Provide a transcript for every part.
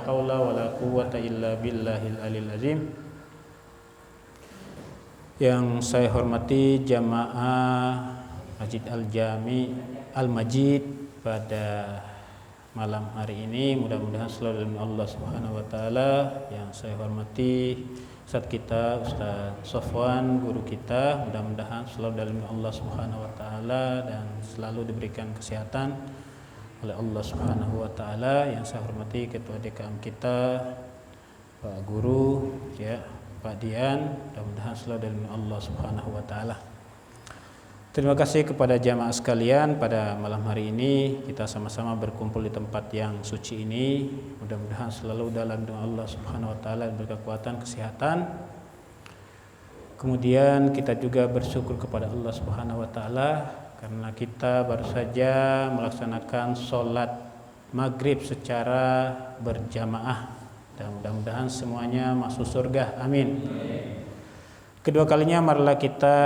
haula wala quwwata illa billahil aliyil azim. Yang saya hormati jamaah Masjid Al-Jami Al-Majid pada malam hari ini, mudah-mudahan selalu dalam Allah Subhanahu wa taala. Yang saya hormati Ustaz kita, Ustaz Sofwan, guru kita, mudah-mudahan selalu dalam Allah Subhanahu wa taala dan selalu diberikan kesehatan oleh Allah Subhanahu wa taala. Yang saya hormati ketua DKM kita, Pak Guru, ya, Pak Dian, mudah-mudahan selalu dalam Allah Subhanahu wa taala. Terima kasih kepada jamaah sekalian, pada malam hari ini kita sama-sama berkumpul di tempat yang suci ini. Mudah-mudahan selalu dalam doa Allah Subhanahu wa taala berkekuatan, kesehatan. Kemudian kita juga bersyukur kepada Allah Subhanahu wa taala karena kita baru saja melaksanakan sholat maghrib secara berjamaah. Dan mudah-mudahan semuanya masuk surga, amin. Kedua kalinya marilah kita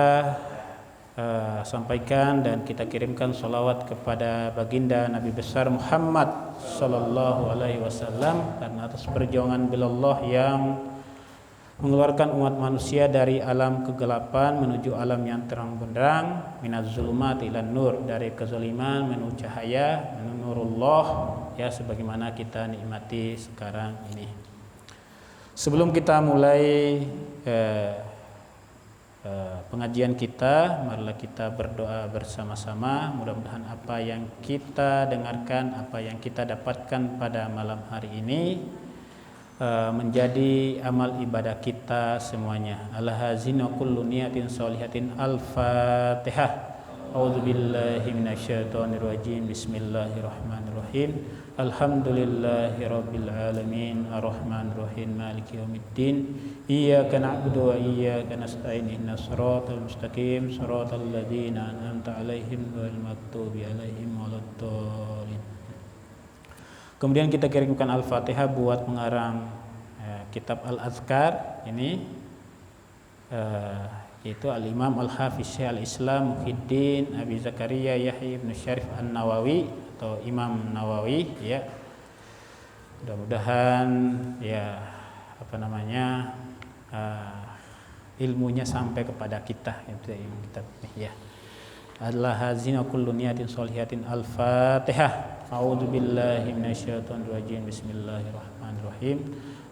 sampaikan dan kita kirimkan salawat kepada baginda Nabi besar Muhammad sallallahu alaihi wasallam, karena atas perjuangan bilallah yang mengeluarkan umat manusia dari alam kegelapan menuju alam yang terang benderang, minaz zulumat ilan nur, dari kezaliman menuju cahaya, menuju nurullah, ya, sebagaimana kita nikmati sekarang ini. Sebelum kita mulai pengajian kita, marilah kita berdoa bersama-sama. Mudah-mudahan apa yang kita dengarkan, apa yang kita dapatkan pada malam hari ini menjadi amal ibadah kita semuanya. Al-hazin wa kullu niyatin sholihatin. Al-Fatihah. A'udzubillahi minasyaitonir rajim. Bismillahirrahmanirrahim. Alhamdulillahirabbil alamin. Arrahmanir rahim. Maliki yaumiddin. Iyyaka na'budu wa iyyaka nasta'in. Ihdinas siratal mustaqim. Siratal ladzina an'amta 'alaihim ghairil maghdubi 'alaihim waladdallin. Kemudian kita kirimkan Al-Fatihah buat pengarang kitab Al-Azkar ini, yaitu Al-Imam Al-Hafiz Syekh Al-Islam Muhyiddin Abi Zakaria Yahya bin Syarif An-Nawawi atau Imam Nawawi, ya. Mudah-mudahan ya ilmunya sampai kepada kita, itu kitab ya. Al-hazina kullu niyatin sholihatin. Al-Fatihah. A'udzubillahi minasyaitonir rajim. Bismillahirrahmanirrahim.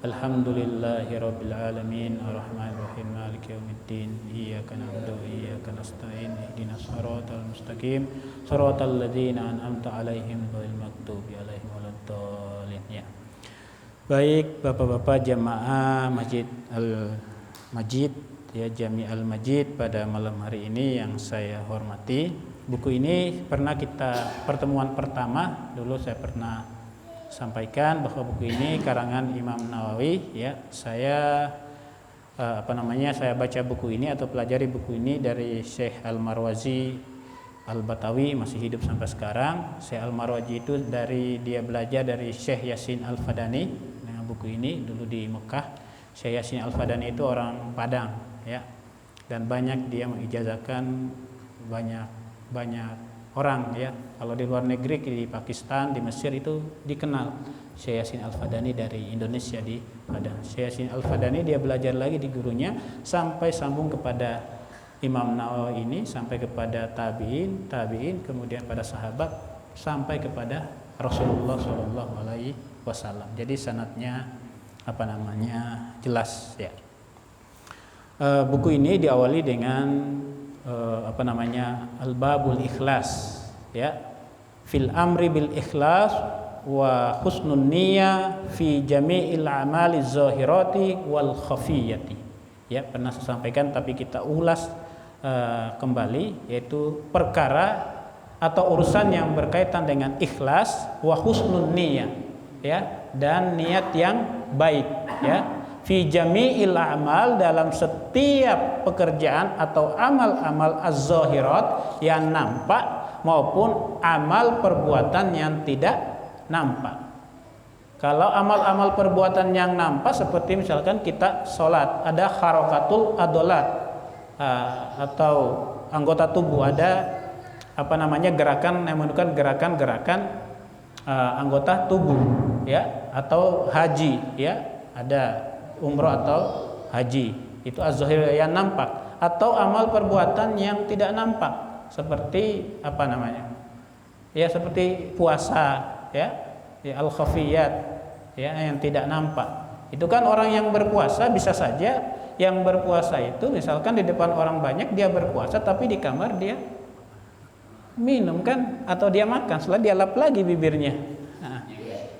Alhamdulillahirabbil alamin. Arrahmanir rahim. Maliki yaumiddin. Iyyaka na'budu wa iyyaka nasta'in. Ihdinas siratal mustaqim. Siratal ladzina an'amta 'alaihim ghairil maghdubi 'alaihim waladdallin. Ya. Baik, Bapak-bapak jamaah Masjid Al-Majid, ya, Jami Al-Majid, pada malam hari ini yang saya hormati. Buku ini pernah kita pertemuan pertama dulu saya pernah sampaikan bahwa buku ini karangan Imam Nawawi, ya. Saya saya baca buku ini atau pelajari buku ini dari Syekh Al-Marwazi Al-Batawi, masih hidup sampai sekarang. Syekh Al-Marwazi itu dia belajar dari Syekh Yasin Al-Fadani dengan buku ini dulu di Mekah. Syekh Yasin Al-Fadani itu orang Padang, ya. Dan banyak dia mengijazahkan banyak orang, ya. Kalau di luar negeri, di Pakistan, di Mesir itu dikenal Syekh Yasin Al-Fadani dari Indonesia di Padang. Syekh Yasin Al-Fadani dia belajar lagi di gurunya sampai sambung kepada Imam Nawawi ini, sampai kepada tabi'in, kemudian pada sahabat, sampai kepada Rasulullah Shallallahu alaihi wasallam. Jadi sanadnya jelas, ya. Buku ini diawali dengan Al-Babul Ikhlas, ya. Fil amri bil ikhlas wa husnun niyyah fi jami'il a'mali zahirati wal khafiyati. Ya, pernah saya sampaikan tapi kita ulas kembali, yaitu perkara atau urusan yang berkaitan dengan ikhlas wa husnun niyyah, ya, dan niat yang baik, ya. Fi jami'il a'mal, dalam setiap pekerjaan atau amal-amal az-zahirat yang nampak maupun amal perbuatan yang tidak nampak. Kalau amal-amal perbuatan yang nampak seperti misalkan kita sholat, ada harakatul adolat atau anggota tubuh, ada gerakan yang menunjukkan gerakan-gerakan anggota tubuh, ya atau haji ya, ada umroh atau haji, itu az-zahir yang nampak, atau amal perbuatan yang tidak nampak seperti apa namanya? Ya seperti puasa ya, al-khafiyat ya yang tidak nampak. Itu kan orang yang berpuasa bisa saja yang berpuasa itu misalkan di depan orang banyak dia berpuasa tapi di kamar dia minum kan, atau dia makan setelah dia lap lagi bibirnya. Nah,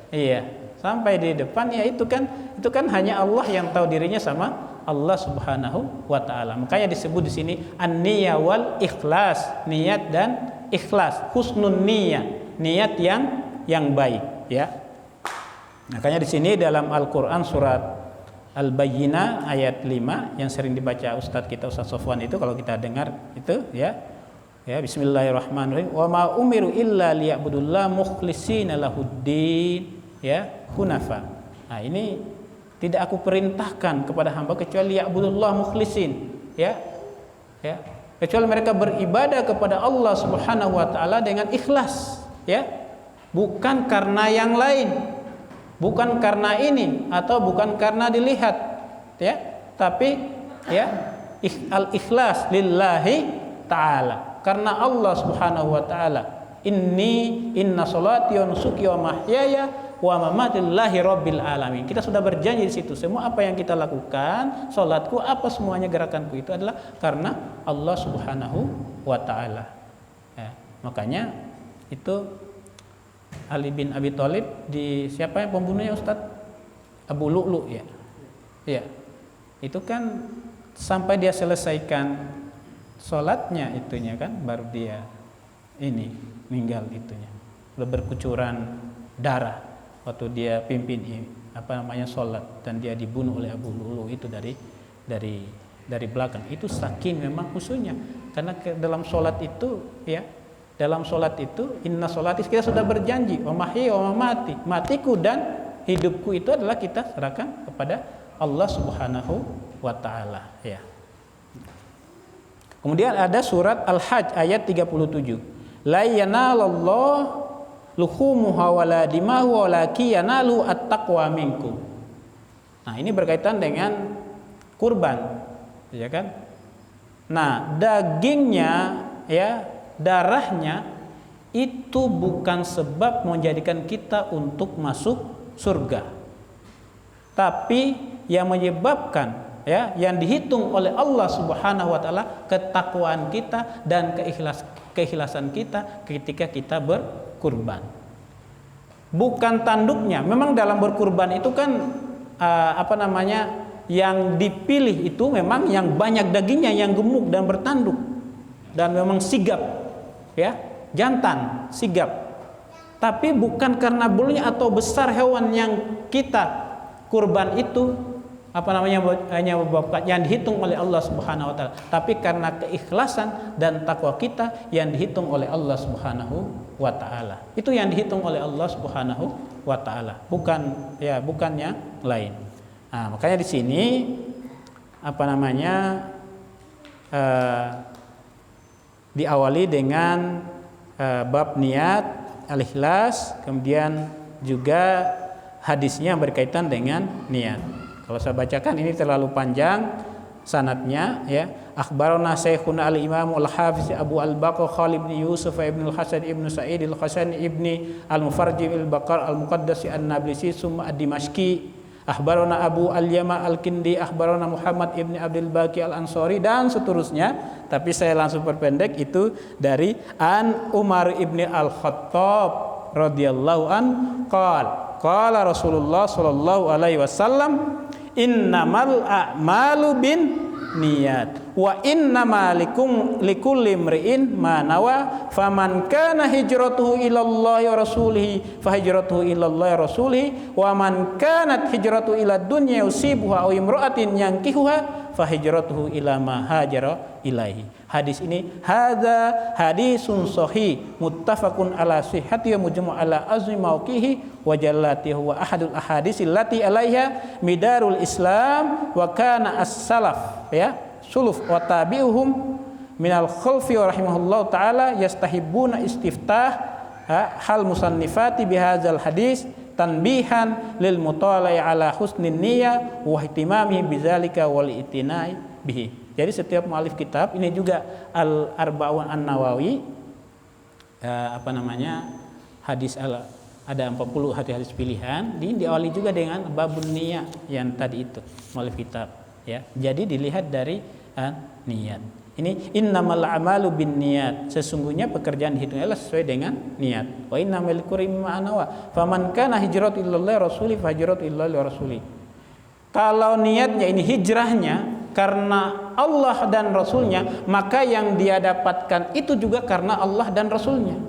iya, sampai di depan ya itu kan hanya Allah yang tahu dirinya sama Allah Subhanahu wa taala. Makanya disebut di sini an-niyah wal ikhlas, niat dan ikhlas, husnun niyah, niat yang baik ya. Makanya di sini dalam Al-Qur'an surat Al-Bayyinah ayat 5 yang sering dibaca Ustadz kita Ustadz Sofwan itu, kalau kita dengar itu ya bismillahirrahmanirrahim, wa ma umiru illa liya'budullaha mukhlishina lahuddin ya hunafa. Nah ini tidak aku perintahkan kepada hamba kecuali liya'budullaha mukhlishin ya kecuali mereka beribadah kepada Allah Subhanahu wa taala dengan ikhlas ya, bukan karena yang lain, bukan karena ini atau bukan karena dilihat ya, tapi ya al-ikhlas lillahi ta'ala, karena Allah Subhanahu wa taala. Inna sholati wa nusuki wa mahyaya wa mamati lillahi rabbil alamin. Kita sudah berjanji di situ, semua apa yang kita lakukan, salatku apa semuanya gerakanku itu adalah karena Allah Subhanahu wa taala. Ya, makanya itu Ali bin Abi Thalib di siapa yang pembunuhnya Ustaz? Abu Lu'lu ya. Iya. Itu kan sampai dia selesaikan sholatnya itunya kan baru dia ini meninggal itunya. Udah berkucuran darah waktu dia pimpin sholat, dan dia dibunuh oleh Abu Lu'lu itu dari belakang. Itu saking memang khusyuknya, karena dalam sholat itu ya, dalam sholat itu inna sholati, kita sudah berjanji wa mahyi wa mamati, matiku dan hidupku itu adalah kita serahkan kepada Allah Subhanahu wa taala ya. Kemudian ada surat Al-Hajj ayat 37. La yanalallahu luhumuha wala dimahu walakin yanalu at-taqwa minkum. Nah, ini berkaitan dengan kurban, ya kan? Nah, dagingnya ya, darahnya itu bukan sebab menjadikan kita untuk masuk surga. Tapi yang menyebabkan ya, yang dihitung oleh Allah Subhanahu wa taala ketakwaan kita dan keikhlasan kita ketika kita berkurban. Bukan tanduknya. Memang dalam berkurban itu kan yang dipilih itu memang yang banyak dagingnya, yang gemuk dan bertanduk dan memang sigap ya, jantan, sigap. Tapi bukan karena bulunya atau besar hewan yang kita kurban itu hanya yang dihitung oleh Allah Subhanahu wa taala, tapi karena keikhlasan dan takwa kita yang dihitung oleh Allah Subhanahu wa taala. Itu yang dihitung oleh Allah Subhanahu wa taala, bukan yang lain. Nah, makanya di sini diawali dengan bab niat, al-ikhlas, kemudian juga hadisnya berkaitan dengan niat. Kalau saya bacakan ini terlalu panjang sanadnya ya. Akhbarana Syekhuna al-Imam al-Hafiz Abu al-Baqar Khalid bin Yusuf ibn al-Hasan ibn Sa'id al-Hasan ibn al-Mufarji al-Baqar al-Muqaddasi an-Nablisi summa ad-Dimashqi. Akhbarana Abu al-Yama al-Kindi, akhbarana Muhammad ibn Abdul Baqi al-Ansari, dan seterusnya. Tapi saya langsung perpendek itu dari An Umar ibn al-Khattab radhiyallahu an qala Rasulullah sallallahu alaihi wasallam innamal a'malu bin niyat wa innama likulli imri'in ma nawa faman kana hijratuhu ila Allah wa rasulihi fa hijratuhu ila Allah wa rasulihi wa man kanat hijratuhu ila dunya yusibuha aw imra'atin yankihuha fa hijratuhu ila ma hajara ilaihi. Hadis ini hadza hadisun sahih muttafaqun ala sihhati wa mujma' ala azmi mauqihi wa jallatihi wa ahadul ahadits allati alaiha midarul Islam wa kana as-salaf ya suluf wa tabi'uhum minal khalfi wa rahimahullahu taala yastahibbuna istiftah hal musannifati bihadzal hadis tanbihan lil mutalai ala husnin niyyah wa ihtimamihi bidzalika wal itinai bihi. Jadi setiap mualif kitab ini juga Al-Arba'un An-Nawawi hadis ada 40 hadis pilihan, diawali juga dengan babun niyyah yang tadi itu mualif kitab ya. Jadi dilihat dari niat. Ini innamal a'malu binniyat, sesungguhnya pekerjaan dihitung adalah sesuai dengan niat. Wa innamal likulli ma nawa, faman kana hijratu ilallahi rasuli fa hijratu ilallahi rasuli. Kalau niatnya ini hijrahnya karena Allah dan Rasulnya, maka yang dia dapatkan itu juga karena Allah dan Rasulnya.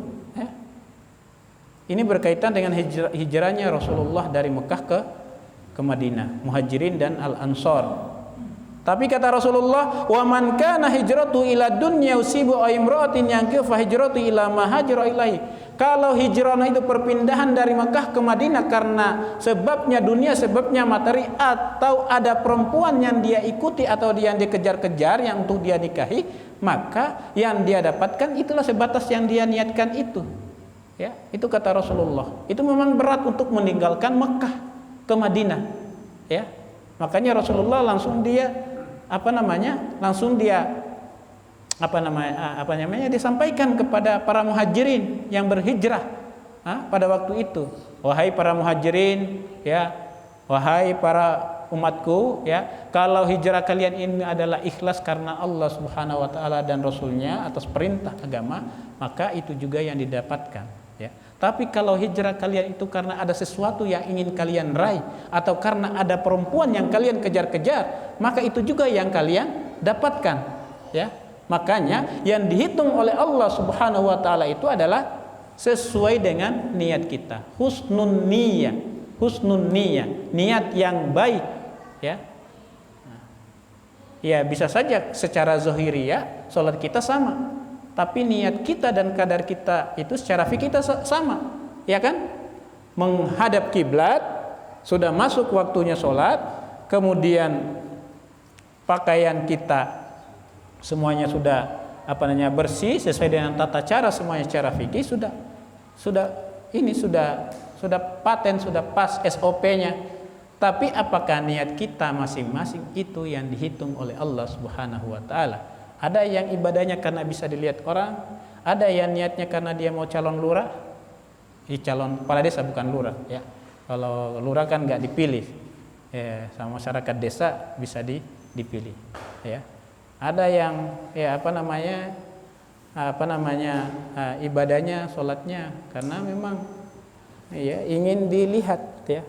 Ini berkaitan dengan hijrahnya Rasulullah dari Mekah ke Madinah, Muhajirin dan Al-Ansar. Tapi kata Rasulullah, "Wa man kana hijratu ila dunya usibu aw imra'atin yankihu fa hijratu ila ma hajara ilaihi." Kalau hijrahnya itu perpindahan dari Mekah ke Madinah karena sebabnya dunia, sebabnya materi, atau ada perempuan yang dia ikuti atau yang dia kejar-kejar yang untuk dia nikahi, maka yang dia dapatkan itulah sebatas yang dia niatkan itu. Ya, itu kata Rasulullah. Itu memang berat untuk meninggalkan Mekah ke Madinah. Ya. Makanya Rasulullah langsung dia disampaikan kepada para muhajirin yang berhijrah pada waktu itu. Wahai para muhajirin, ya, wahai para umatku, ya, kalau hijrah kalian ini adalah ikhlas karena Allah Subhanahu wa taala dan Rasulnya atas perintah agama, maka itu juga yang didapatkan, ya. Tapi kalau hijrah kalian itu karena ada sesuatu yang ingin kalian raih atau karena ada perempuan yang kalian kejar-kejar, maka itu juga yang kalian dapatkan, ya. Makanya yang dihitung oleh Allah Subhanahu wa taala itu adalah sesuai dengan niat kita. Husnun niyyah, niat yang baik, ya. Ya, bisa saja secara zahiriyah salat kita sama, tapi niat kita dan kadar kita itu secara fikih kita sama, ya kan? Menghadap kiblat, sudah masuk waktunya sholat, kemudian pakaian kita semuanya sudah bersih sesuai dengan tata cara semuanya secara fikih, sudah paten, sudah pas SOP-nya. Tapi apakah niat kita masing-masing itu yang dihitung oleh Allah Subhanahu wa taala? Ada yang ibadahnya karena bisa dilihat orang, ada yang niatnya karena dia mau calon lurah, calon kepala desa bukan lurah, ya. Kalau lurah kan nggak dipilih, ya, sama masyarakat desa bisa dipilih, ya. Ada yang ibadahnya, sholatnya karena memang ya ingin dilihat, ya.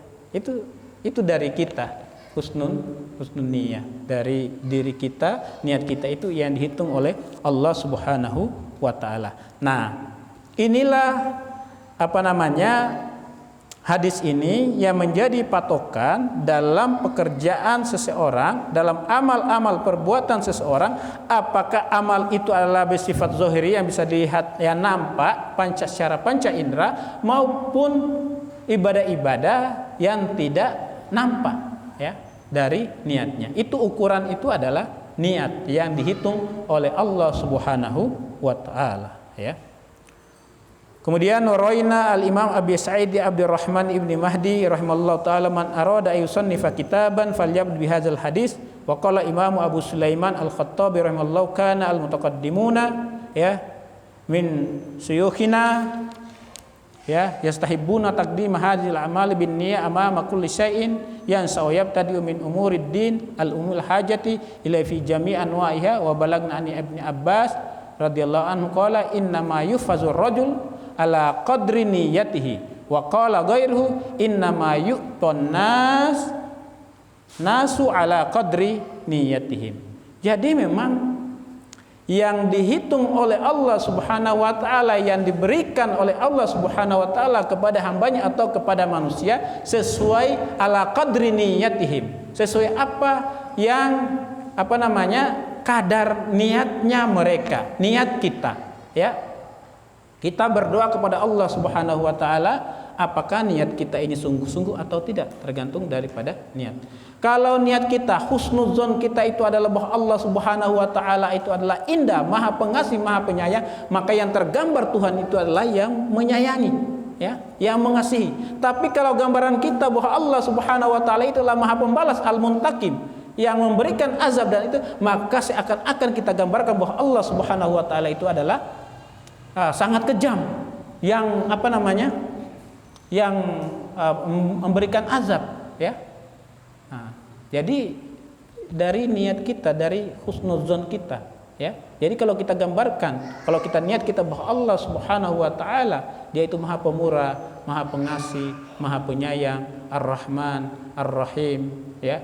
Itu dari kita. Husnun niyyah, dari diri kita, niat kita itu yang dihitung oleh Allah Subhanahu wa taala. Nah, inilah hadis ini yang menjadi patokan dalam pekerjaan seseorang, dalam amal-amal perbuatan seseorang, apakah amal itu adalah bersifat zahiri yang bisa dilihat, yang nampak secara panca indera, maupun ibadah-ibadah yang tidak nampak, ya, dari niatnya. Itu ukuran itu adalah niat yang dihitung oleh Allah Subhanahu wa taala, ya. Kemudian waraina al-Imam Abi Sa'id Abdurrahman ibni Mahdi rahimallahu taala, man arada ayusannifa kitaban falyabd bihadzal hadis, wa qala Imam Abu Sulaiman Al-Khattabi rahimallahu kana al-mutaqaddimuna, ya, min suyukhina, ya, yastahibbuna taqdim hadzal a'mal bin niyyah amama kulli syai'in yansa'u yabtadi'u min umurid din al-umul hajati ila fi jami' anwa'iha, wa balagna an Ibnu Abbas radhiyallahu anhu qala inna ma yufazur rajul ala qadri niyyatihi, wa qala ghairuhu inna ma yu'ton nasu ala qadri niyyatihim. Jadi memang yang dihitung oleh Allah Subhanahu wa taala, yang diberikan oleh Allah Subhanahu wa taala kepada hambanya atau kepada manusia sesuai ala qadri niyyatihim, sesuai apa yang kadar niatnya mereka, niat kita, ya. Kita berdoa kepada Allah Subhanahu wa taala, apakah niat kita ini sungguh-sungguh atau tidak, tergantung daripada niat. Kalau niat kita, husnuzon kita itu adalah bahwa Allah Subhanahu wa taala itu adalah indah, Maha Pengasih, Maha Penyayang, maka yang tergambar Tuhan itu adalah yang menyayangi, ya, yang mengasihi. Tapi kalau gambaran kita bahwa Allah Subhanahu wa taala itulah Maha Pembalas, Al-Muntaqim, yang memberikan azab dan itu, maka seakan-akan kita gambarkan bahwa Allah Subhanahu wa taala itu adalah sangat kejam, yang yang memberikan azab, ya. Nah, jadi dari niat kita, dari husnuzon kita, ya. Jadi kalau kita gambarkan, kalau kita niat kita bahwa Allah Subhanahu wa taala Dia itu Maha Pemurah, Maha Pengasih, Maha Penyayang, Ar-Rahman, Ar-Rahim, ya.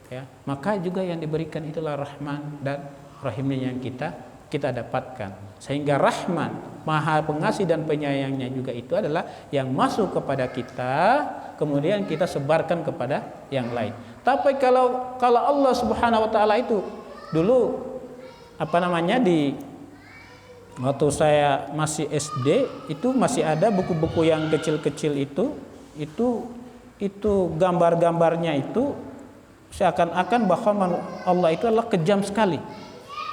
Ya, maka juga yang diberikan itulah Rahman dan Rahimnya yang kita dapatkan. Sehingga Rahman, Maha Pengasih dan Penyayangnya juga itu adalah yang masuk kepada kita, kemudian kita sebarkan kepada yang lain. Tapi kalau Allah Subhanahu wa taala itu dulu di waktu saya masih SD itu masih ada buku-buku yang kecil-kecil itu gambar-gambarnya itu seakan-akan bahwa Allah itu adalah kejam sekali.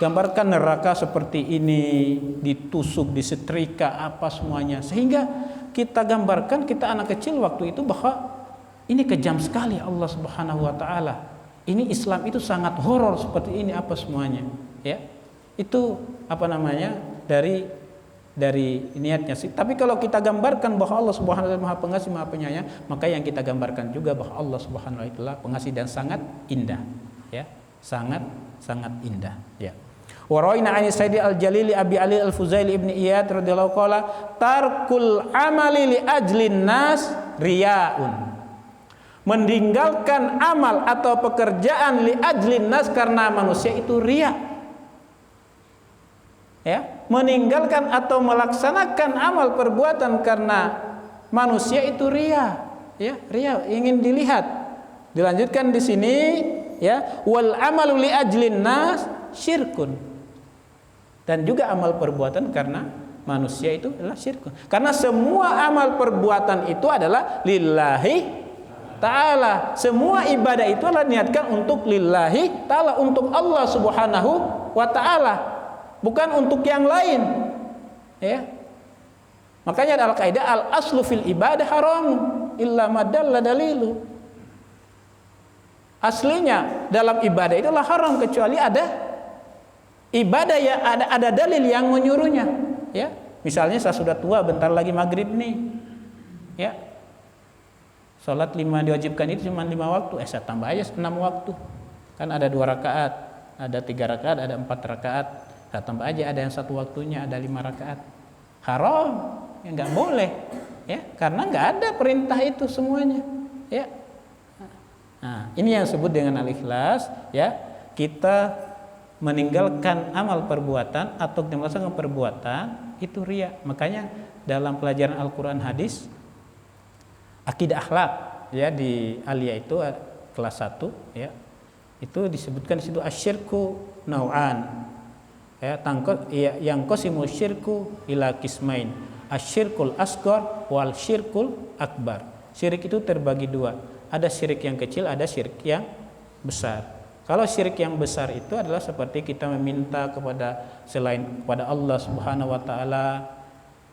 Gambarkan neraka seperti ini, ditusuk, disetrika, apa semuanya. Sehingga kita gambarkan, kita anak kecil waktu itu bahwa ini kejam sekali Allah Subhanahu wa taala. Ini Islam itu sangat horor seperti ini apa semuanya, ya. Itu dari niatnya sih. Tapi kalau kita gambarkan bahwa Allah Subhanahu wa taala Maha Pengasih, Maha Penyayang, maka yang kita gambarkan juga bahwa Allah Subhanahu wa taala pengasih dan sangat indah, ya. Sangat indah, ya. Wa rawaina an Sayyidi Al-Jalili Abi Ali Al-Fuzaili Ibn Iyad radhiyallahu qala tarkul amali li ajlin nas riyaun. Meninggalkan amal atau pekerjaan li ajlin nas karena manusia itu riya. Ya, meninggalkan atau melaksanakan amal perbuatan karena manusia itu riya, ya, riya, ingin dilihat. Dilanjutkan di sini, ya, wal amalu li ajlin nas syirkun. Dan juga amal perbuatan karena manusia itu adalah syirkun. Karena semua amal perbuatan itu adalah lillahi ta'ala. Semua ibadah itu adalah niatkan untuk lillahi ta'ala, untuk Allah Subhanahu wa ta'ala, bukan untuk yang lain, ya. Makanya ada kaidah al aslu fil ibadah haram illa ma dalla dalilu. Aslinya dalam ibadah itulah haram kecuali ada ibadah yang ada dalil yang menyuruhnya, ya. Misalnya saya sudah tua, bentar lagi maghrib nih, ya. Salat 5 diwajibkan itu cuma 5 waktu, saya tambah aja 6 waktu. Kan ada 2 rakaat, ada 3 rakaat, ada 4 rakaat. Saya tambah aja, ada yang 1 waktunya, ada 5 rakaat. Haram, ya, nggak boleh, ya, karena nggak ada perintah itu semuanya, ya. Nah, ini yang disebut dengan al-ikhlas, ya. Kita meninggalkan amal perbuatan atau melaksanakan perbuatan itu riya. Makanya dalam pelajaran Al-Qur'an hadis akidah akhlak, ya, di Aliyah itu kelas 1, ya. Itu disebutkan di situ asyirku nau'an. Ya, yang qasimu syirku ila qismain, asyirkul asghar wal syirkul akbar. Syirik itu terbagi 2. Ada syirik yang kecil, ada syirik yang besar. Kalau syirik yang besar itu adalah seperti kita meminta selain kepada Allah Subhanahu wa taala,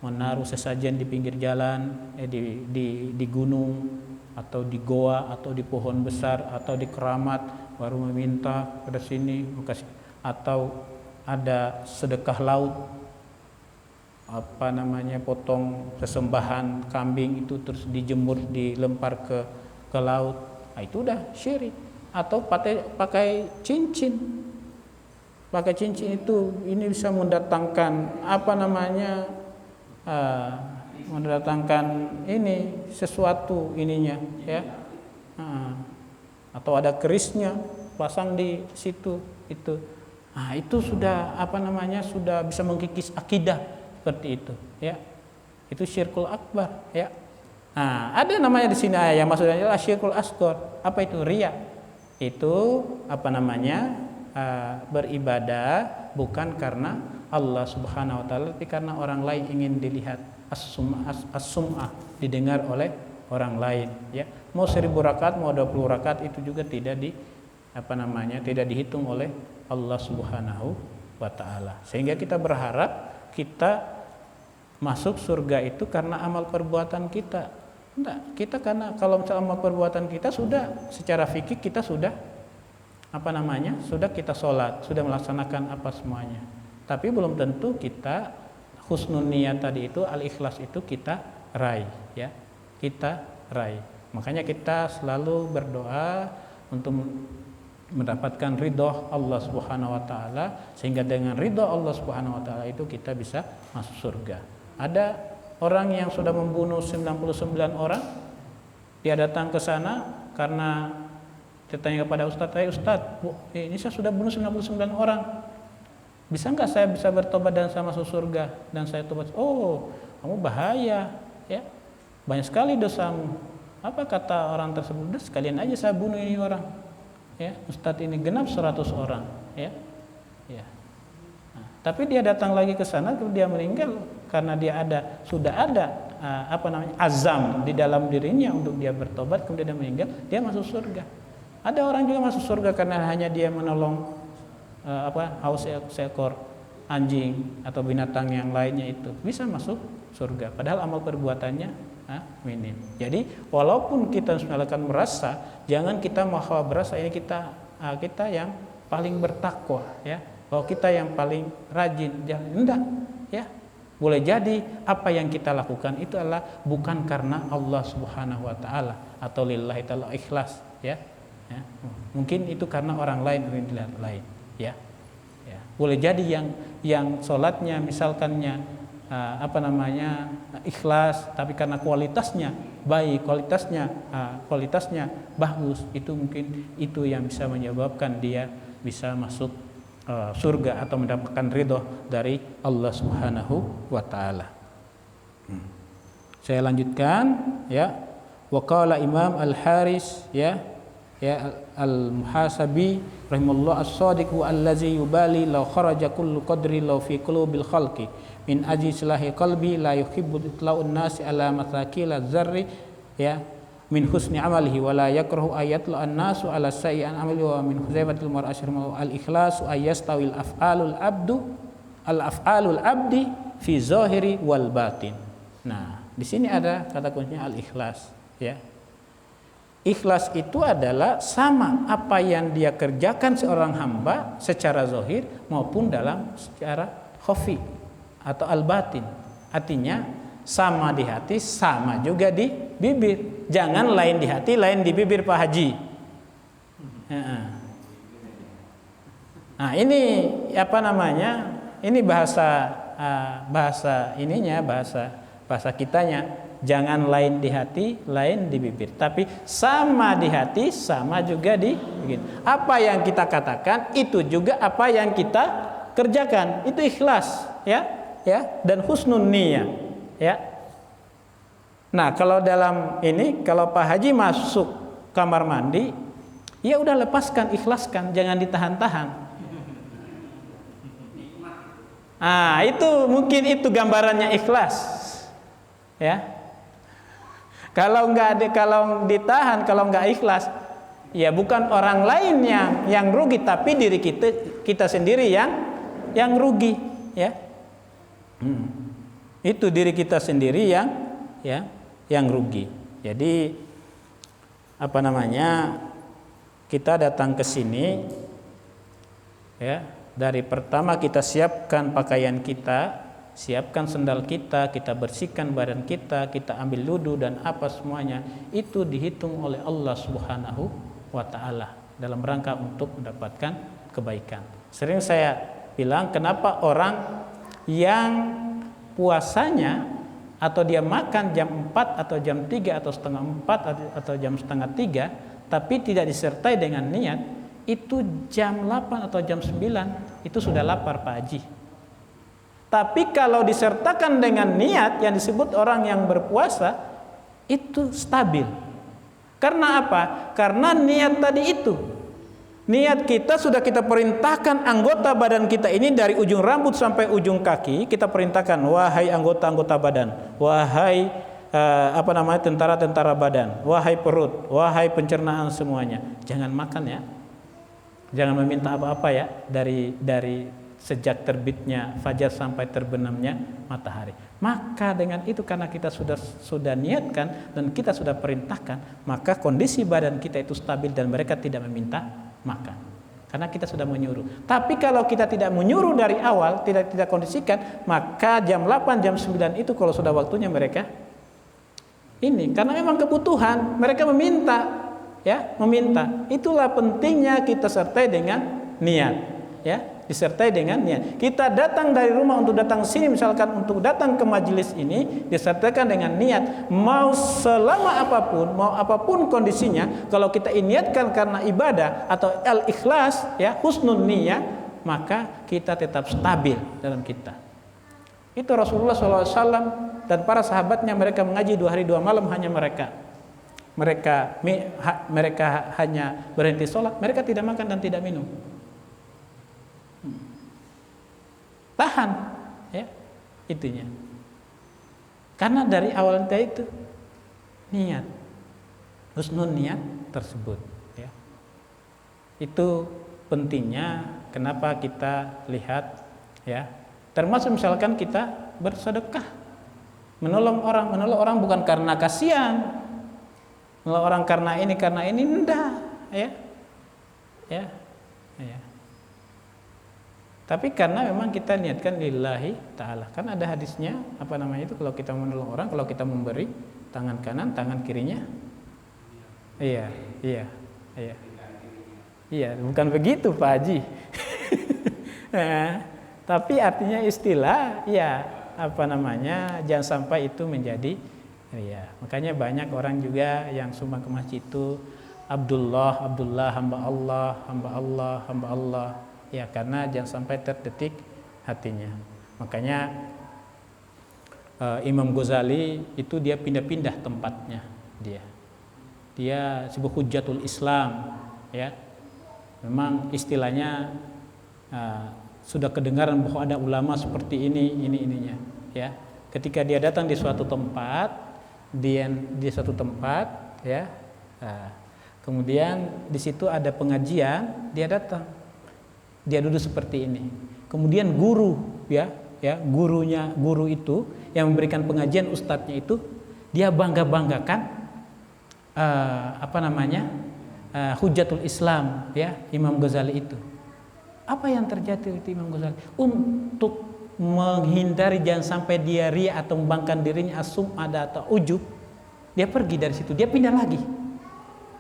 menaruh sesajen di pinggir jalan, di gunung atau di goa atau di pohon besar atau di keramat, baru meminta pada sini makasih, atau ada sedekah laut, potong sesembahan kambing itu terus dijemur, dilempar ke laut, nah, itu udah syirik. Atau pakai cincin itu, ini bisa mendatangkan mendatangkan ini sesuatu ininya, ya. Atau ada kerisnya pasang di situ itu. Nah, itu sudah sudah bisa mengkikis akidah seperti itu, ya. Itu syirkul akbar, ya. Nah, ada namanya di sini yang maksudnya adalah syirkul asghar. Apa itu? Riya. Itu beribadah bukan karena Allah Subhanahu wa taala, tapi karena orang lain ingin dilihat, as-sum'ah, didengar oleh orang lain, ya. Mau 1000 rakaat, mau 20 rakaat itu juga tidak tidak dihitung oleh Allah Subhanahu wa taala. Sehingga kita berharap kita masuk surga itu karena amal perbuatan kita. Enggak, kita karena kalau misalnya amal perbuatan kita sudah secara fikih kita sudah sudah kita sholat, sudah melaksanakan apa semuanya. Tapi belum tentu kita husnul niat tadi itu, al-ikhlas itu kita raih, ya. Kita raih. Makanya kita selalu berdoa untuk mendapatkan ridho Allah Subhanahu wa taala, sehingga dengan ridho Allah Subhanahu wa taala itu kita bisa masuk surga. Ada orang yang sudah membunuh 99 orang, dia datang ke sana karena dia tanya kepada Ustadz, Ustadz, ini saya sudah bunuh 99 orang, bisa nggak saya bisa bertobat dan saya masuk surga? Dan saya tobat, oh kamu bahaya, ya, banyak sekali dosamu. Apa kata orang tersebut? Udah sekalian aja saya bunuh ini orang, ya, Ustadz ini genap 100 orang, ya. Nah, tapi dia datang lagi ke sana, dia meninggal karena sudah ada azam di dalam dirinya untuk dia bertobat, kemudian dia meninggal, dia masuk surga. Ada orang juga masuk surga karena hanya dia menolong seekor anjing atau binatang yang lainnya, itu bisa masuk surga padahal amal perbuatannya minim. Jadi walaupun kita akan merasa, jangan kita berasa ini kita yang paling bertakwa, ya, bahwa kita yang paling rajin, jangan, enggak, ya. Boleh jadi apa yang kita lakukan itu adalah bukan karena Allah Subhanahu wa taala atau lillahi ta'ala, ikhlas, ya. Mungkin itu karena orang lain ya. Boleh jadi yang sholatnya misalkannya ikhlas, tapi karena kualitasnya baik, kualitasnya bagus, itu mungkin itu yang bisa menyebabkan dia bisa masuk surga atau mendapatkan ridho dari Allah Subhanahu wa taala. Saya lanjutkan, ya. Wa qala Imam Al-Haris, ya Al-Muhasabi rahimahullah, as-sadiq wa allazi yubali law kharaja kullu qadri law fi qulubil khalqi min ajli salahi qalbi la yuhibbu itla'un nasi ala mathakil az-zarri, ya, min husni amalihi wa la yakrahu ayatla an-nasu ala sayyi'an amali wa min huzaifatil mar'asyirmu al-ikhlasu ayastawil af'alul abdi fi zahiri wal batin. Nah, di sini ada kata kuncinya al-ikhlas, ya. Ikhlas itu adalah sama apa yang dia kerjakan seorang hamba secara zahir maupun dalam secara khafi atau al-batin. Artinya sama di hati, sama juga di bibir. Jangan lain di hati, lain di bibir, Pak Haji. Nah, ini Ini bahasa kitanya. Jangan lain di hati, lain di bibir. Tapi sama di hati, sama juga di bibir. Apa yang kita katakan itu juga apa yang kita kerjakan. Itu ikhlas, ya. Dan husnun niyah, ya. Nah, kalau kalau Pak Haji masuk kamar mandi, ya udah lepaskan, ikhlaskan, jangan ditahan-tahan. Itu mungkin itu gambarannya ikhlas, ya. Kalau ditahan, kalau nggak ikhlas, ya bukan orang lain yang rugi, tapi diri kita sendiri yang rugi, ya. Itu diri kita sendiri yang rugi. Jadi kita datang ke sini, ya, dari pertama kita siapkan pakaian kita, siapkan sendal kita bersihkan badan kita ambil wudu dan apa semuanya itu dihitung oleh Allah Subhanahu wa taala dalam rangka untuk mendapatkan kebaikan. Sering saya bilang, kenapa orang yang puasanya atau dia makan jam 4 atau jam 3 atau setengah 4 atau jam setengah 3 tapi tidak disertai dengan niat, itu jam 8 atau jam 9 itu sudah lapar, Pak Haji. Tapi kalau disertakan dengan niat yang disebut orang yang berpuasa, itu stabil. Karena apa? Karena niat tadi itu. Niat kita sudah kita perintahkan anggota badan kita ini dari ujung rambut sampai ujung kaki, kita perintahkan, wahai anggota-anggota badan, wahai tentara-tentara badan, wahai perut, wahai pencernaan semuanya, jangan makan, ya. Jangan meminta apa-apa, ya, dari sejak terbitnya fajar sampai terbenamnya matahari. Maka dengan itu, karena kita sudah niatkan dan kita sudah perintahkan, maka kondisi badan kita itu stabil dan mereka tidak meminta makan. Karena kita sudah menyuruh. Tapi kalau kita tidak menyuruh dari awal, tidak kondisikan, maka jam 8, jam 9 itu kalau sudah waktunya mereka ini, karena memang kebutuhan, mereka meminta, ya, meminta. Itulah pentingnya kita sertai dengan niat, ya, disertai dengan niat. Kita datang dari rumah untuk datang sini, misalkan untuk datang ke majelis ini, disertakan dengan niat. Mau selama apapun, mau apapun kondisinya, kalau kita niatkan karena ibadah atau al-ikhlas, ya, husnul niyah, maka kita tetap stabil dalam kita. Itu Rasulullah SAW dan para sahabatnya, mereka mengaji 2 hari 2 malam hanya mereka hanya berhenti sholat, mereka tidak makan dan tidak minum. Tahan, ya, itunya. Karena dari awal itu niat, husnul niat tersebut, ya. Itu pentingnya. Kenapa kita lihat, ya, termasuk misalkan kita bersedekah, menolong orang bukan karena kasihan, menolong orang karena ini enggak, ya, ya, ya. Tapi karena memang kita niatkan lillahi ta'ala. Kan ada hadisnya, apa namanya itu, kalau kita menolong orang, kalau kita memberi, tangan kanan, tangan kirinya. Iya. Iya, bukan begitu Pak Haji. Tapi artinya istilah, ya, apa namanya, jangan sampai itu menjadi, ya. Makanya banyak orang juga yang sumbang ke masjid itu Abdullah, hamba Allah. Ya, karena jangan sampai terdetik hatinya. Makanya Imam Ghazali itu dia pindah-pindah tempatnya. Dia sebut Hujjatul Islam, ya. Memang istilahnya sudah kedengaran bahwa ada ulama seperti ininya, ya. Ketika dia datang di suatu tempat, ya. Kemudian di situ ada pengajian, dia datang. Dia duduk seperti ini. Kemudian guru, ya, guru itu yang memberikan pengajian, ustadznya itu, dia banggakan Hujjatul Islam, ya, Imam Ghazali itu. Apa yang terjadi itu Imam Ghazali? Untuk menghindari jangan sampai dia ria atau membanggakan dirinya, ada atau ujub, dia pergi dari situ, dia pindah lagi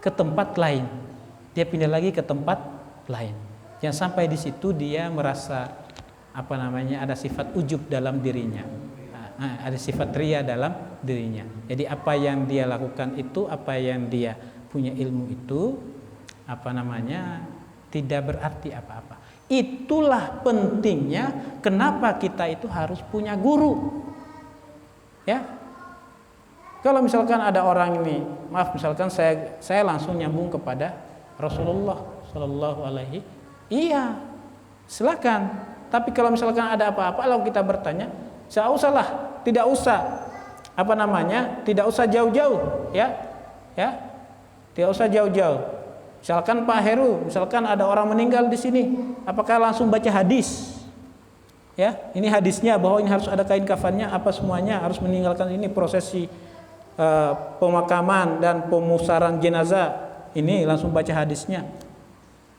ke tempat lain. Jangan sampai di situ dia merasa ada sifat ujub dalam dirinya, ada sifat ria dalam dirinya. Jadi apa yang dia lakukan itu, apa yang dia punya ilmu itu, tidak berarti apa-apa. Itulah pentingnya kenapa kita itu harus punya guru, ya. Kalau misalkan ada orang ini, misalkan saya langsung nyambung kepada Rasulullah Shallallahu Alaihi, iya, silakan. Tapi kalau misalkan ada apa-apa, kalau kita bertanya, tidak usah jauh-jauh, ya, tidak usah jauh-jauh. Misalkan Pak Heru, misalkan ada orang meninggal di sini, apakah langsung baca hadis? Ya, ini hadisnya bahwa ini harus ada kain kafannya, apa semuanya harus meninggalkan ini prosesi pemakaman dan pemusaran jenazah, ini langsung baca hadisnya.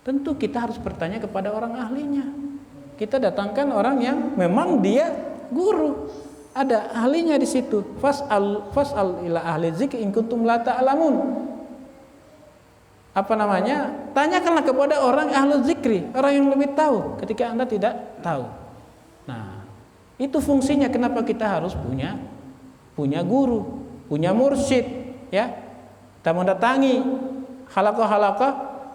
Tentu kita harus bertanya kepada orang ahlinya. Kita datangkan orang yang memang dia guru, ada ahlinya di situ. Fas'al ila ahli dzikri in kuntum la ta'lamun. Tanyakanlah kepada orang ahli zikri, orang yang lebih tahu ketika Anda tidak tahu. Nah, itu fungsinya kenapa kita harus punya guru, punya mursyid, ya. Kita mendatangi halaqah-halaqah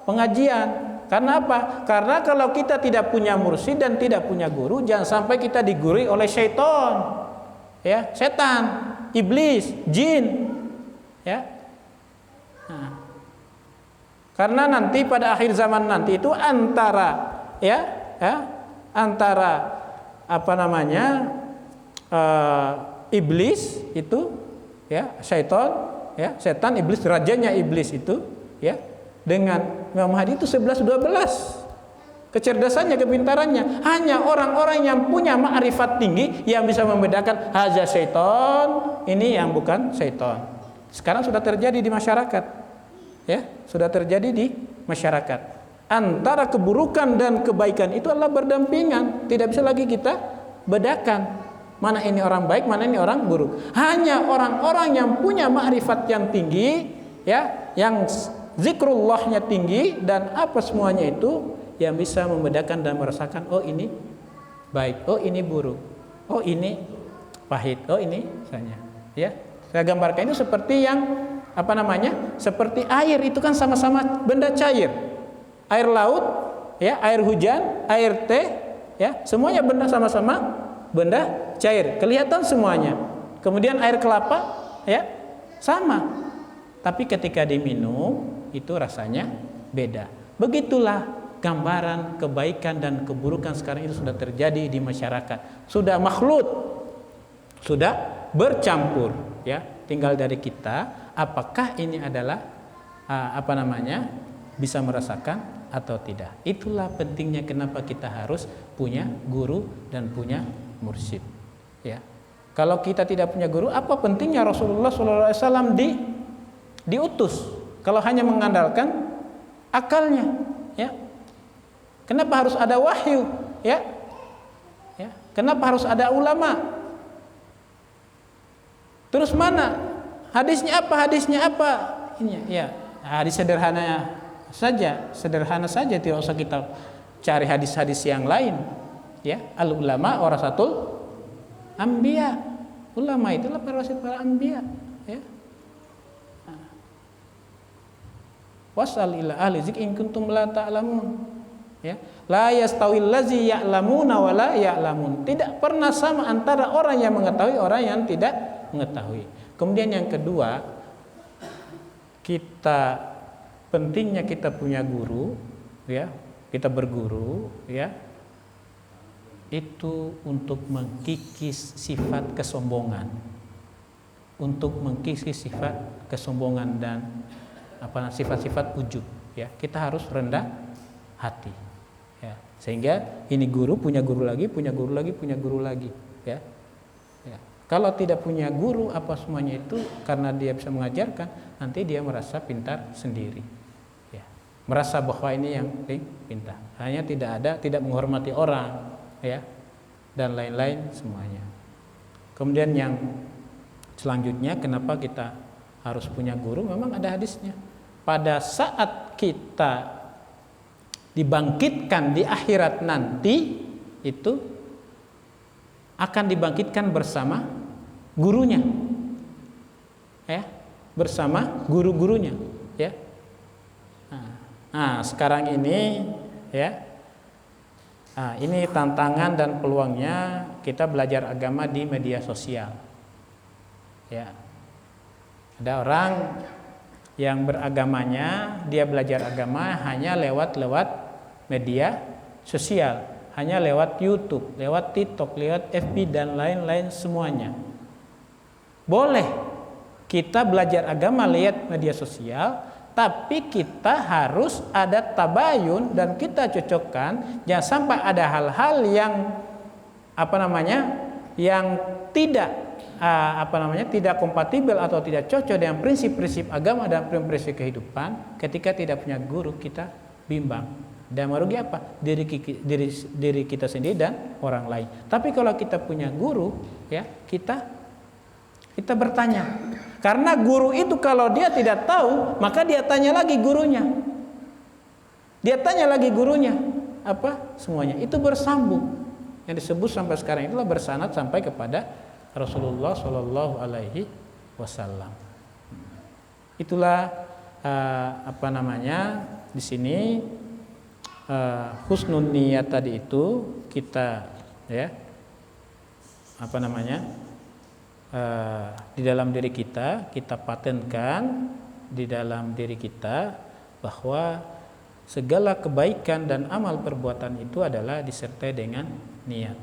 pengajian. Karena apa? Karena kalau kita tidak punya mursyid dan tidak punya guru, jangan sampai kita digurui oleh syaitan, ya, setan, iblis, jin, ya. Nah, karena nanti pada akhir zaman nanti itu antara iblis itu, ya, syaitan, ya, setan, iblis, rajanya iblis itu, ya, dengan Imam Mahdi itu 11-12. kecerdasannya, kepintarannya. Hanya orang-orang yang punya ma'rifat tinggi yang bisa membedakan haza syaiton, ini yang bukan syaiton. Sekarang sudah terjadi di masyarakat. Ya, sudah terjadi di masyarakat. Antara keburukan dan kebaikan itu adalah berdampingan. Tidak bisa lagi kita bedakan mana ini orang baik, mana ini orang buruk. Hanya orang-orang yang punya ma'rifat yang tinggi, ya, yang zikrullahnya tinggi dan apa semuanya itu yang bisa membedakan dan merasakan, oh ini baik, oh ini buruk, oh ini pahit, oh ini misalnya. Ya, saya gambarkan itu seperti yang seperti air itu kan sama-sama benda cair. Air laut, ya, air hujan, air teh, ya, semuanya benda sama-sama benda cair, kelihatan semuanya. Kemudian air kelapa, ya, sama. Tapi ketika diminum itu rasanya beda. Begitulah gambaran kebaikan dan keburukan sekarang itu sudah terjadi di masyarakat. Sudah makhlut, sudah bercampur, ya. Tinggal dari kita apakah ini adalah bisa merasakan atau tidak. Itulah pentingnya kenapa kita harus punya guru dan punya mursyid, ya. Kalau kita tidak punya guru, apa pentingnya Rasulullah SAW diutus kalau hanya mengandalkan akalnya, ya. Kenapa harus ada wahyu, ya? Ya, kenapa harus ada ulama? Terus mana hadisnya apa? Hadisnya apa? Ini, ya, hadis sederhana saja, tidak usah kita cari hadis-hadis yang lain, ya. Al ulama warasatul anbiya. Ulama itulah para wasit para anbiya, ya. Wasal ila ahli dzikri in kuntum la ta'lamun. Ya, la yastawil ladzi ya'lamuna wa la ya'lamun. Tidak pernah sama antara orang yang mengetahui orang yang tidak mengetahui. Kemudian yang kedua, pentingnya kita punya guru, ya. Kita berguru, ya. Itu untuk mengkikis sifat kesombongan. Untuk mengkikis sifat kesombongan dan sifat-sifat ujub, ya. Kita harus rendah hati. Ya, sehingga ini guru punya guru lagi, punya guru lagi, punya guru lagi, ya. Ya. Kalau tidak punya guru apa semuanya itu karena dia bisa mengajarkan, nanti dia merasa pintar sendiri, ya. Merasa bahwa ini yang pintar, hanya tidak menghormati orang, ya, dan lain-lain semuanya. Kemudian yang selanjutnya, kenapa kita harus punya guru? Memang ada hadisnya. Pada saat kita dibangkitkan di akhirat nanti, itu akan dibangkitkan bersama gurunya, ya, bersama guru-gurunya, ya. Nah, sekarang ini, ya, ini tantangan dan peluangnya kita belajar agama di media sosial, ya. Ada orang yang beragamanya, dia belajar agama hanya lewat media sosial, hanya lewat YouTube, lewat TikTok, lewat FB dan lain-lain semuanya. Boleh kita belajar agama lewat media sosial, tapi kita harus ada tabayun dan kita cocokkan, jangan sampai ada hal-hal yang yang tidak kompatibel atau tidak cocok dengan prinsip-prinsip agama dan prinsip kehidupan. Ketika tidak punya guru, kita bimbang dan merugi apa? Diri kita sendiri dan orang lain. Tapi kalau kita punya guru, ya, kita bertanya. Karena guru itu kalau dia tidak tahu, maka dia tanya lagi gurunya. Dia tanya lagi gurunya, apa semuanya itu bersambung. Yang disebut sampai sekarang itulah bersanad sampai kepada Rasulullah Shallallahu Alaihi Wasallam. Itulah di sini husnul niyat tadi itu kita, ya, di dalam diri kita patenkan di dalam diri kita bahwa segala kebaikan dan amal perbuatan itu adalah disertai dengan niat.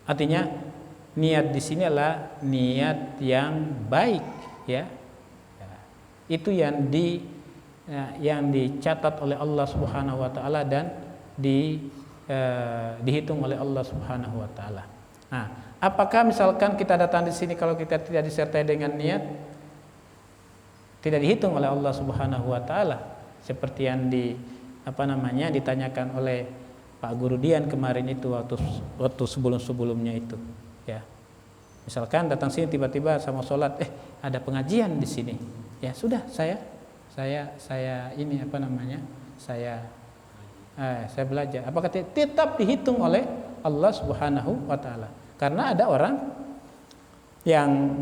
Artinya niat di sini adalah niat yang baik, ya. Itu yang dicatat oleh Allah Subhanahu wa taala dan dihitung oleh Allah Subhanahu wa taala. Nah, apakah misalkan kita datang di sini kalau kita tidak disertai dengan niat tidak dihitung oleh Allah Subhanahu wa taala seperti yang ditanyakan oleh Pak Guru Dian kemarin itu waktu sebelumnya itu, ya. Misalkan datang sini tiba-tiba sama sholat, ada pengajian di sini, ya sudah saya belajar. Apakah tetap dihitung oleh Allah Subhanahu wa taala? Karena ada orang yang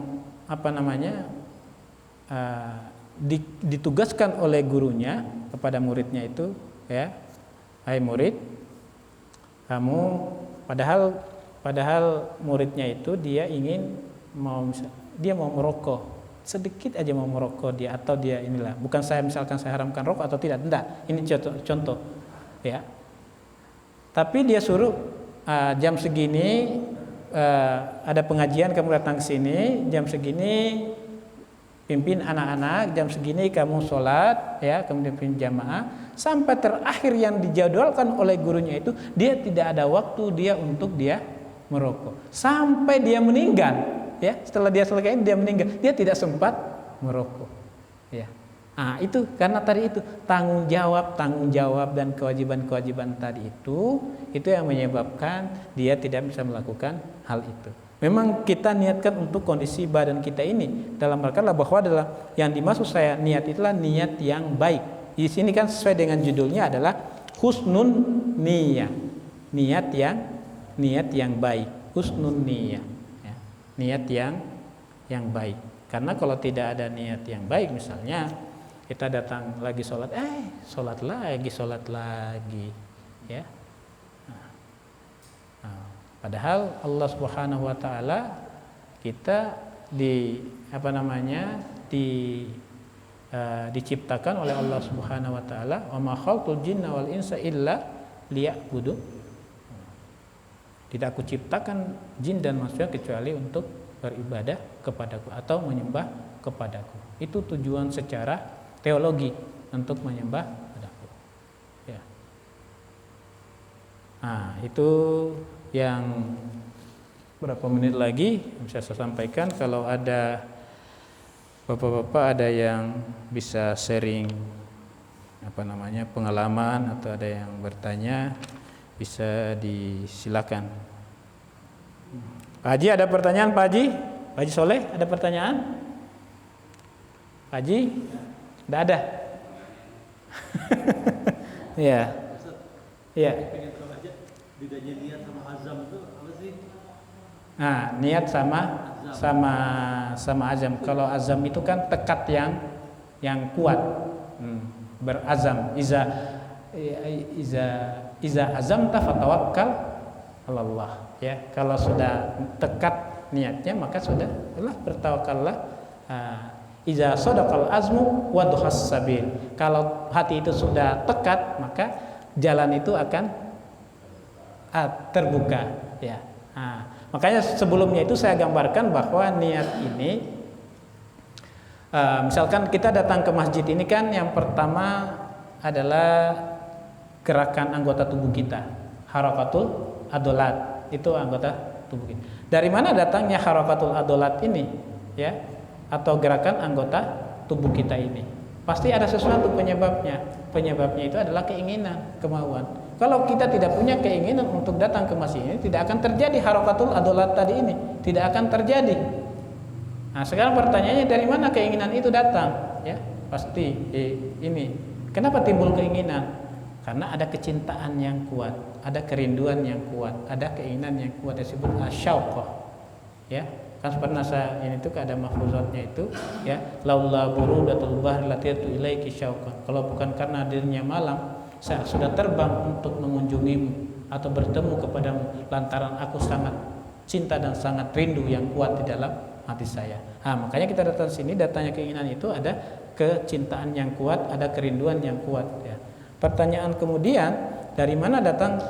ditugaskan oleh gurunya kepada muridnya itu, ya, hai murid, kamu padahal muridnya itu dia mau merokok, sedikit aja mau merokok dia, atau dia bukan saya haramkan rokok atau tidak, enggak, ini contoh, ya. Tapi dia suruh jam segini ada pengajian, kamu datang ke sini, jam segini pimpin anak-anak, jam segini kamu sholat, ya, kemudian pimpin jamaah, sampai terakhir yang dijadwalkan oleh gurunya itu dia tidak ada waktu dia untuk dia merokok sampai dia meninggal, ya. Setelah dia selesai dia meninggal, dia tidak sempat merokok, ya. Itu karena tadi itu tanggung jawab dan kewajiban tadi itu yang menyebabkan dia tidak bisa melakukan hal itu. Memang kita niatkan untuk kondisi badan kita ini dalam rangka bahwa adalah yang dimaksud saya niat itulah niat yang baik. Di sini kan sesuai dengan judulnya adalah husnun niyah, niat yang baik, husnun niyah, ya. Niat yang baik. Karena kalau tidak ada niat yang baik, misalnya kita datang lagi sholat lagi, ya. Padahal Allah Subhanahu wa taala kita diciptakan oleh Allah Subhanahu wa taala, wa ma khalaqtul jinna wal insa illa liya'budun. Tidak aku ciptakan jin dan manusia kecuali untuk beribadah kepadaku atau menyembah kepadaku. Itu tujuan secara teologi untuk menyembah kepadaku, ya. Itu yang berapa menit lagi bisa saya sampaikan. Kalau ada bapak-bapak ada yang bisa sharing pengalaman atau ada yang bertanya, bisa disilakan. Pak Haji ada pertanyaan? Pak Haji Soleh ada pertanyaan? Pak Haji? Tidak ada. Ya. Ya. Bedanya niat sama azam itu apa sih? Niat sama azam. Kalau azam itu kan tekad yang kuat. Berazam. Iza azamta fatawakkal 'alallah, ya. Kalau sudah tekad niatnya maka sudah bertawakallah. Iza sadaqal azmu wa duhas sabil. Kalau hati itu sudah tekad, maka jalan itu akan terbuka, ya. Makanya sebelumnya itu saya gambarkan bahwa niat ini, misalkan kita datang ke masjid ini kan yang pertama adalah gerakan anggota tubuh kita, harakatul adolat, itu anggota tubuh kita. Dari mana datangnya harakatul adolat ini, ya, atau gerakan anggota tubuh kita ini? Pasti ada sesuatu penyebabnya. Penyebabnya itu adalah keinginan, kemauan. Kalau kita tidak punya keinginan untuk datang ke masjid ini, tidak akan terjadi harakatul adolat tadi ini, tidak akan terjadi. Sekarang pertanyaannya, dari mana keinginan itu datang? Ya, pasti ini. Kenapa timbul keinginan? Karena ada kecintaan yang kuat, ada kerinduan yang kuat, ada keinginan yang kuat, disebut asyauqah. Ya, kan pernah saya ini tuh ada mahfuzatnya itu, ya, laula burudatul bahri latiyatu ilaiki syauqan. Kalau bukan karena hadirnya malam, saya sudah terbang untuk mengunjungimu atau bertemu kepadamu, lantaran aku sangat cinta dan sangat rindu yang kuat di dalam hati saya. Makanya kita datang sini, datangnya keinginan itu ada kecintaan yang kuat, ada kerinduan yang kuat, ya. Pertanyaan kemudian, dari mana datang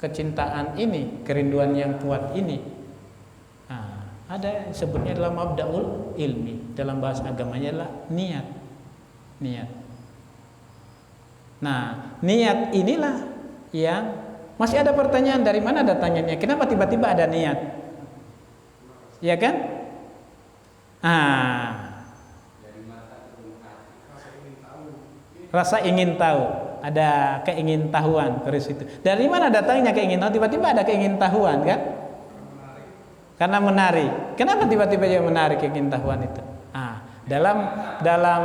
kecintaan ini, kerinduan yang kuat ini? Ada sebutnya dalam mabda'ul ilmi, dalam bahasa agamanya adalah niat. Niat inilah yang masih ada pertanyaan dari mana datangnya niat? Kenapa tiba-tiba ada niat? Ya kan? Rasa ingin tahu, ada keingintahuan terus itu. Dari mana datangnya keingintahuan? Tiba-tiba ada keingintahuan kan? Karena menarik. Kenapa tiba-tiba dia menarik keingintahuan itu? Dalam dalam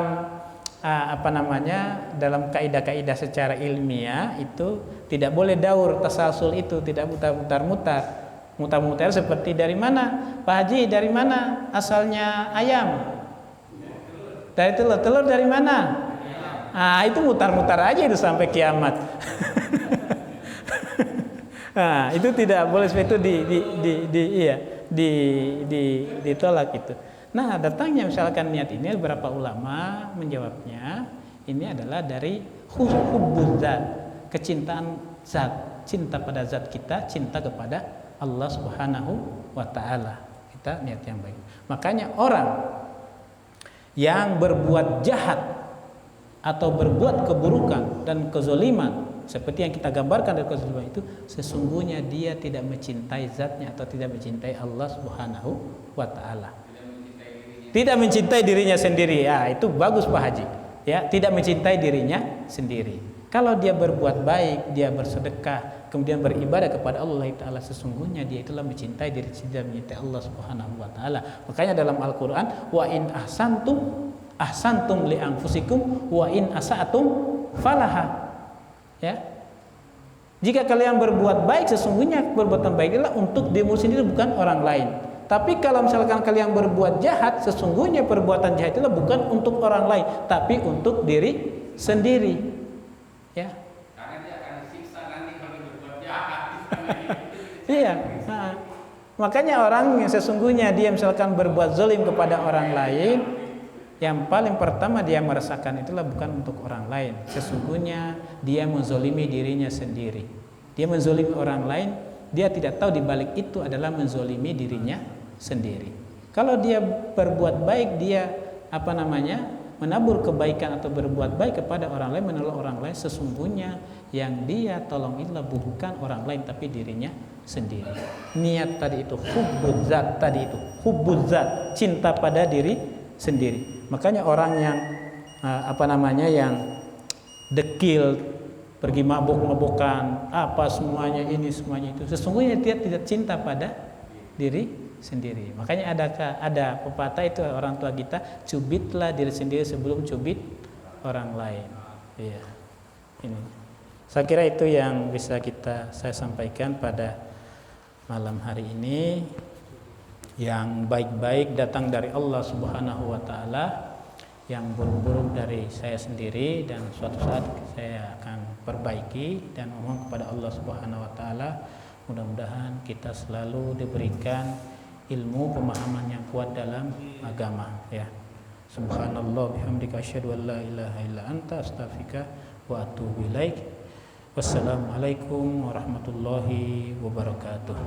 kaidah-kaidah secara ilmiah itu tidak boleh daur tasalsul, itu tidak mutar-mutar seperti dari mana Pak Haji, dari mana asalnya ayam? Dari telur dari mana? Itu mutar-mutar aja itu sampai kiamat. Itu tidak boleh, seperti itu ditolak itu. Nah, datangnya misalkan niat ini, beberapa ulama menjawabnya ini adalah dari hubbuz zat, kecintaan zat, cinta pada zat kita, cinta kepada Allah Subhanahu wa taala. Kita niat yang baik. Makanya orang yang berbuat jahat atau berbuat keburukan dan kezaliman seperti yang kita gambarkan dari kezaliman itu, sesungguhnya dia tidak mencintai zatnya atau tidak mencintai Allah Subhanahu wa taala. Tidak mencintai dirinya sendiri. Itu bagus Pak Haji. Ya, tidak mencintai dirinya sendiri. Kalau dia berbuat baik, dia bersedekah, kemudian beribadah kepada Allah taala, sesungguhnya dia itulah mencintai diri sendiri, mencintai Allah Subhanahu wa taala. Makanya dalam Al-Qur'an, wa in ahsantum li anfusikum wa in asa'tum falaha. Ya. Jika kalian berbuat baik, sesungguhnya perbuatan baik adalah untuk dirimu sendiri, bukan orang lain. Tapi kalau misalkan kalian berbuat jahat, sesungguhnya perbuatan jahat itu bukan untuk orang lain, tapi untuk diri sendiri. Ya. Karena dia akan disiksa nanti kalau berbuat jahat. Iya. Makanya orang yang sesungguhnya dia misalkan berbuat zalim kepada orang lain, yang paling pertama dia merasakan itulah bukan untuk orang lain. Sesungguhnya dia menzolimi dirinya sendiri. Dia menzolimi orang lain, dia tidak tahu di balik itu adalah menzolimi dirinya sendiri. Kalau dia berbuat baik, dia menabur kebaikan atau berbuat baik kepada orang lain, menolong orang lain, sesungguhnya yang dia tolong itulah bukan orang lain tapi dirinya sendiri. Niat tadi itu hubbuz zat, cinta pada diri sendiri. Makanya orang yang yang dekil, pergi mabuk-mabukan, semuanya ini semuanya itu, sesungguhnya dia tidak cinta pada diri sendiri. Makanya ada pepatah itu orang tua kita, cubitlah diri sendiri sebelum cubit orang lain. Iya. Ini. Saya kira itu yang bisa saya sampaikan pada malam hari ini. Yang baik-baik datang dari Allah Subhanahu wa taala, yang buruk-buruk dari saya sendiri, dan suatu saat saya akan perbaiki dan mohon kepada Allah Subhanahu wa taala mudah-mudahan kita selalu diberikan ilmu pemahaman yang kuat dalam agama, ya. Subhanallah bihamdika asyhadu an la ilaha illa anta astaghfiruka wa atubu ilaik. Wassalamualaikum warahmatullahi wabarakatuh.